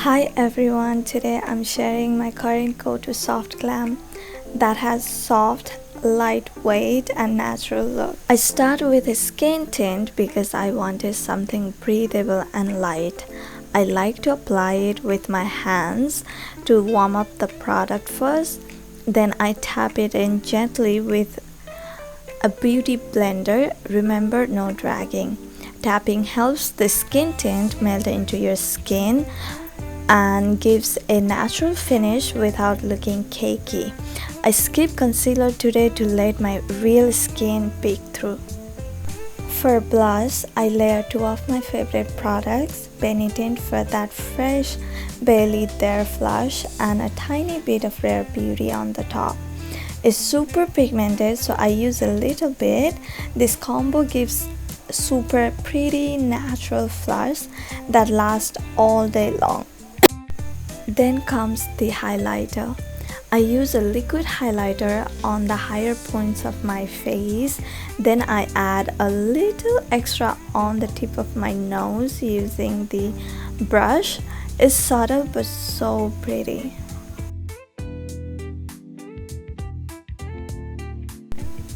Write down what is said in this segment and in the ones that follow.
Hi everyone, today I'm sharing my current go-to soft glam that has soft, lightweight and natural look. I start with a skin tint because I wanted something breathable and light. I like to apply it with my hands to warm up the product first. Then I tap it in gently with a beauty blender. Remember, no dragging. Tapping helps the skin tint melt into your skin and gives a natural finish without looking cakey. I skip concealer today to let my real skin peek through. For blush, I layer two of my favorite products, Benetint for that fresh, barely there flush and a tiny bit of Rare Beauty on the top. It's super pigmented, so I use a little bit. This combo gives super pretty natural flush that lasts all day long. Then comes the highlighter. I use a liquid highlighter on the higher points of my face. Then I add a little extra on the tip of my nose using the brush. It's subtle but so pretty.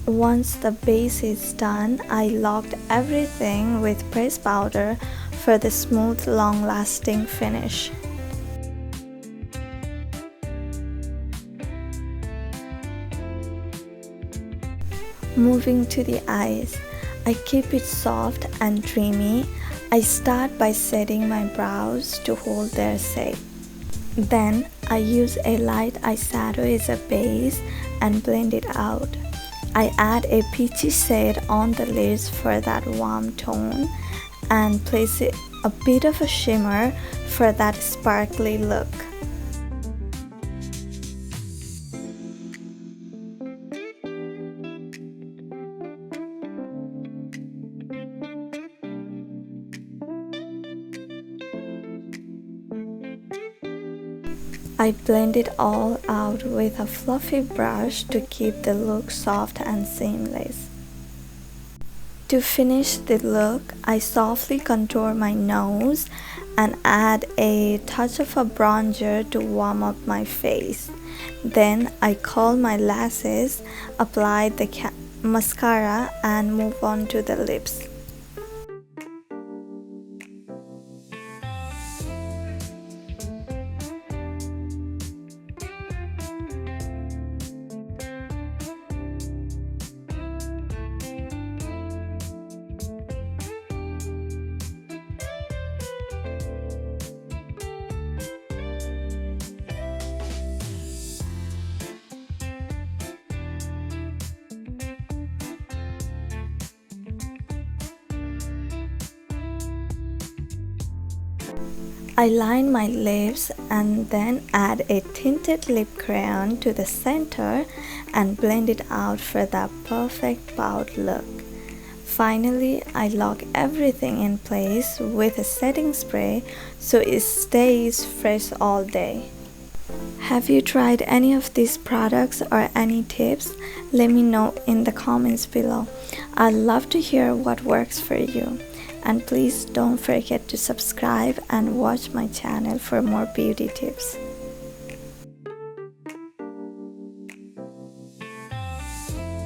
Once the base is done, I locked everything with pressed powder for the smooth, long-lasting finish. Moving to the eyes, I keep it soft and dreamy. I start by setting my brows to hold their shape. Then I use a light eyeshadow as a base and blend it out. I add a peachy shade on the lids for that warm tone and place a bit of a shimmer for that sparkly look. I blend it all out with a fluffy brush to keep the look soft and seamless. To finish the look, I softly contour my nose and add a touch of a bronzer to warm up my face. Then I curl my lashes, apply the mascara and move on to the lips. I line my lips and then add a tinted lip crayon to the center and blend it out for that perfect pout look. Finally, I lock everything in place with a setting spray so it stays fresh all day. Have you tried any of these products or any tips? Let me know in the comments below. I'd love to hear what works for you. And please don't forget to subscribe and watch my channel for more beauty tips.